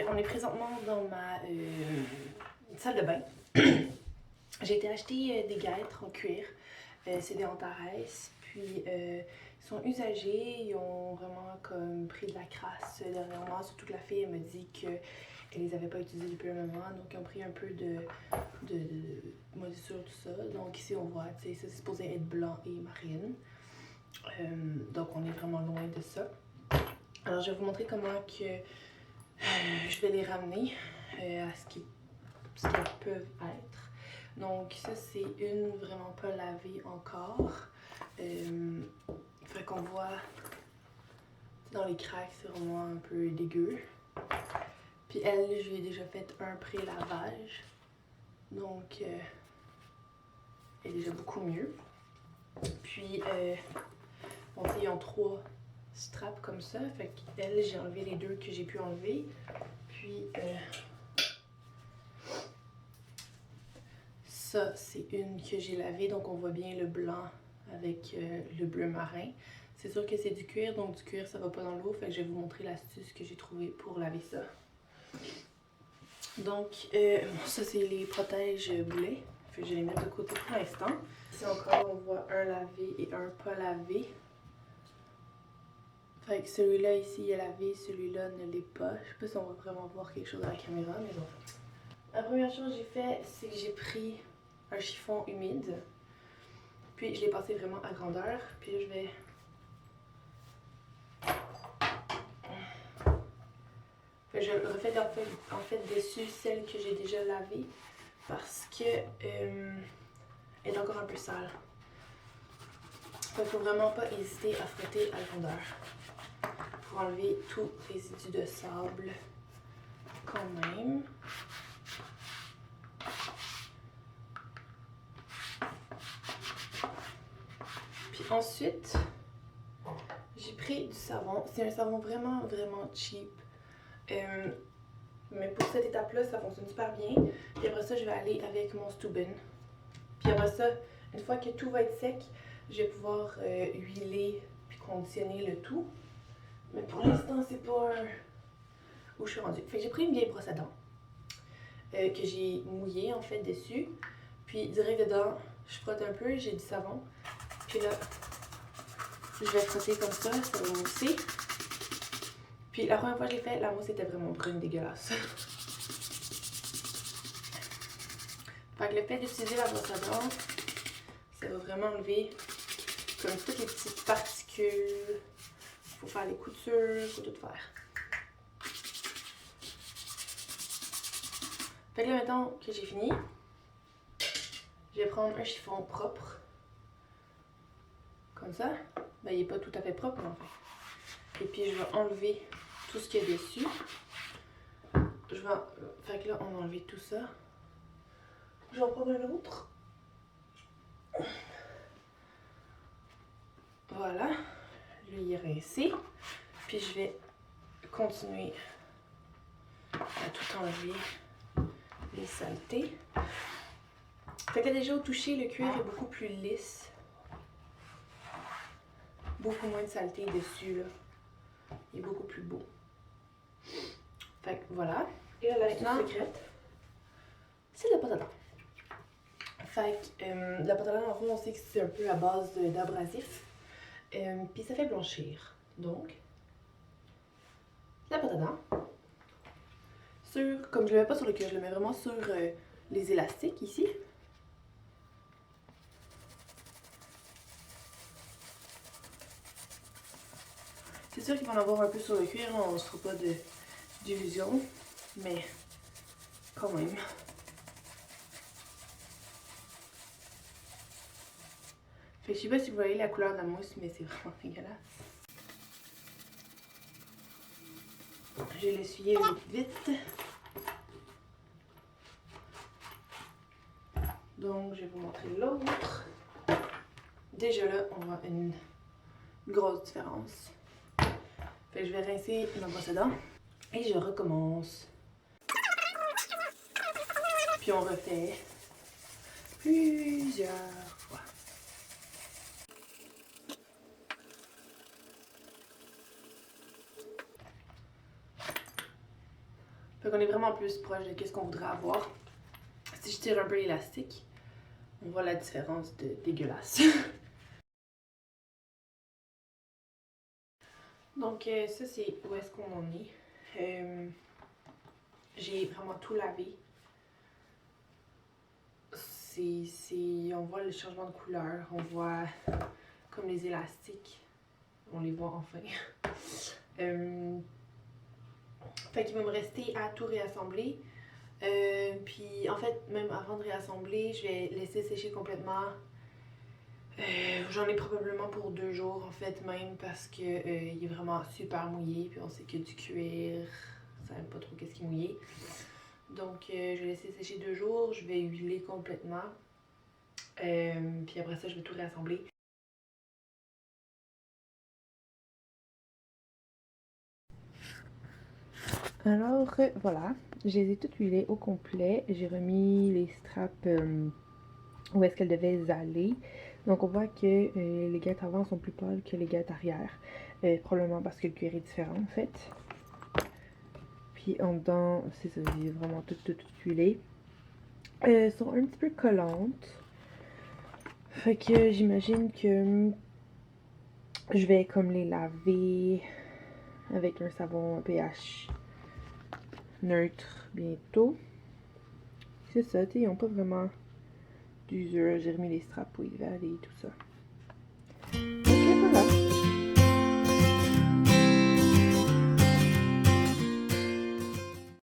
on est présentement dans ma salle de bain. J'ai été acheter des guêtres en cuir. C'est des Antares. Puis ils sont usagés. Ils ont vraiment comme pris de la crasse dernièrement. Surtout que la fille elle me dit qu'elle les avait pas utilisés depuis un moment. Donc ils ont pris un peu de moisissure, tout ça. Donc ici on voit, tu sais, ça c'est supposé être blanc et marine. Donc on est vraiment loin de ça. Alors je vais vous montrer comment que je vais les ramener à ce qu'elles peuvent être. Donc ça c'est une vraiment pas lavée encore. Fait qu'on voit dans les cracks, c'est vraiment un peu dégueu. Puis elle, je lui ai déjà fait un pré-lavage. Donc elle est déjà beaucoup mieux. Puis bon, ils ont 3 straps comme ça. Fait qu'elle, j'ai enlevé les 2 que j'ai pu enlever. Puis ça, c'est une que j'ai lavée. Donc on voit bien le blanc avec le bleu marin. C'est sûr que c'est du cuir, donc du cuir ça va pas dans l'eau. Fait que je vais vous montrer l'astuce que j'ai trouvée pour laver ça. Donc ça c'est les protèges boulets. Fait que je vais les mettre de côté pour l'instant. Ici encore on voit un lavé et un pas lavé. Fait que celui-là ici il est lavé, celui-là ne l'est pas. Je sais pas si on va vraiment voir quelque chose à la caméra, mais bon. La première chose que j'ai fait, c'est que j'ai pris un chiffon humide. Puis je l'ai passé vraiment à grandeur. Puis je vais... Je refais en fait dessus celle que j'ai déjà lavée. Parce que elle est encore un peu sale. Il faut vraiment pas hésiter à frotter à grandeur. Pour enlever tout résidu de sable quand même. Puis ensuite, j'ai pris du savon. C'est un savon vraiment cheap. Mais pour cette étape-là, ça fonctionne super bien. Puis après ça, je vais aller avec mon Steuben. Puis après ça, une fois que tout va être sec, je vais pouvoir huiler puis conditionner le tout. Mais pour l'instant, c'est pas où je suis rendue. Fait que j'ai pris une vieille brosse à dents que j'ai mouillée en fait dessus. Puis direct dedans, je frotte un peu, j'ai du savon. Puis là, je vais frotter comme ça va mousser. Puis la première fois que je l'ai fait, la mousse était vraiment brune, dégueulasse. Fait que le fait d'utiliser la brosse à dents, ça va vraiment enlever comme toutes les petites particules. Il faut faire les coutures, il faut tout faire. Fait que là maintenant que j'ai fini, je vais prendre un chiffon propre. Comme ça. Ben il n'est pas tout à fait propre en fait. Et puis je vais enlever tout ce qu'il y a dessus. Fait que là on va enlever tout ça. Je vais en prendre un autre. Voilà. Lui il est rincé. Puis je vais continuer à tout enlever les saletés. Fait que là déjà au toucher, le cuir est beaucoup plus lisse. Beaucoup moins de saleté dessus là. Il est beaucoup plus beau. Fait que voilà. Et là l'astuce secrète, c'est de la pâte à dents. Fait que la pâte à dents en fond on sait que c'est un peu à base d'abrasif. Puis ça fait blanchir. Donc la pâte à dents. Comme je le mets pas sur le cuir, je le mets vraiment sur les élastiques ici. C'est sûr qu'il va en avoir un peu sur le cuir, on ne se trouve pas d'illusion, mais quand même. Fait que je sais pas si vous voyez la couleur de la mousse, mais c'est vraiment dégueulasse. Je vais l'essuyer vite. Donc je vais vous montrer l'autre. Déjà là, on voit une grosse différence. Fait que je vais rincer ma brosse à dents et je recommence. Puis on refait plusieurs fois. qu'on est vraiment plus proche de ce qu'on voudrait avoir. Si je tire un peu l'élastique, on voit la différence de dégueulasse. Donc ça c'est où est-ce qu'on en est. J'ai vraiment tout lavé. On voit le changement de couleur, on voit comme les élastiques, on les voit enfin. Fait qu'il va me rester à tout réassembler. Puis en fait, même avant de réassembler, je vais laisser sécher complètement. J'en ai probablement pour 2 jours en fait même parce que il est vraiment super mouillé. Puis on sait que du cuir, ça aime pas trop qu'est-ce qui est mouillé. Donc je vais laisser sécher 2 jours, je vais huiler complètement. Puis après ça, je vais tout réassembler. Alors voilà, je les ai toutes huilées au complet. J'ai remis les straps où est-ce qu'elles devaient aller. Donc on voit que les gâtes avant sont plus pâles que les gâtes arrière. Probablement parce que le cuir est différent en fait. Puis en dedans, c'est ça, j'ai vraiment tout huilé. Elles sont un petit peu collantes. Fait que j'imagine que je vais comme les laver avec un savon pH neutre bientôt. C'est ça, tu sais, ils n'ont pas vraiment d'usure. J'ai remis les straps où ils devaient aller et tout ça.